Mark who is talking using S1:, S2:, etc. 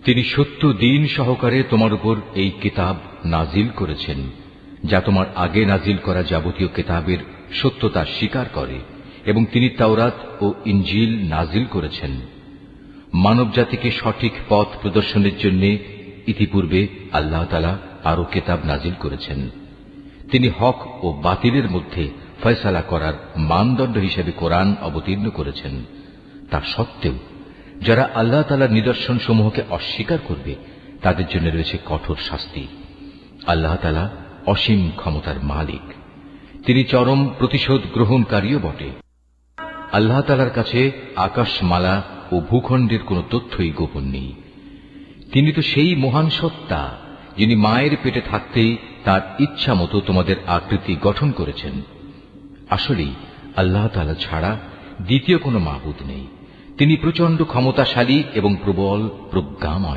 S1: তিনি সত্য দিন সহকারে তোমার উপর এই কিতাব নাজিল করেছেন, যা তোমার আগে নাজিল করা যাবতীয় কিতাবের সত্যতা স্বীকার করে, এবং তিনি তাওরাত ও ইনজিল নাজিল করেছেন। মানব জাতিকে সঠিক পথ প্রদর্শনের জন্য ইতিপূর্বে আল্লাহ তাআলা আরো কিতাব নাজিল করেছেন। তিনি হক ও বাতিলের মধ্যে ফয়সালা করার মানদণ্ড হিসেবে কোরআন অবতীর্ণ করেছেন। তা সত্ত্বেও যারা আল্লাহ তাআলার নিদর্শন সমূহকে অস্বীকার করবে তাদের জন্য রয়েছে কঠোর শাস্তি। আল্লাহ তাআলা অসীম ক্ষমতার মালিক, তিনি চরম প্রতিশোধ গ্রহণকারীও বটে। আল্লাহ তাআলার কাছে আকাশমালা ও ভূখণ্ডের কোন তথ্যই গোপন নেই। তিনি তো সেই মহান সত্তা যিনি মায়ের পেটে থাকতেই তার ইচ্ছা মতো তোমাদের আকৃতি গঠন করেছেন। আসলেই আল্লাহ তাআলা ছাড়া দ্বিতীয় কোনো মাবুদ নেই। তিনি প্রচন্ড ক্ষমতাশালী এবং প্রবল প্রজ্ঞাময়।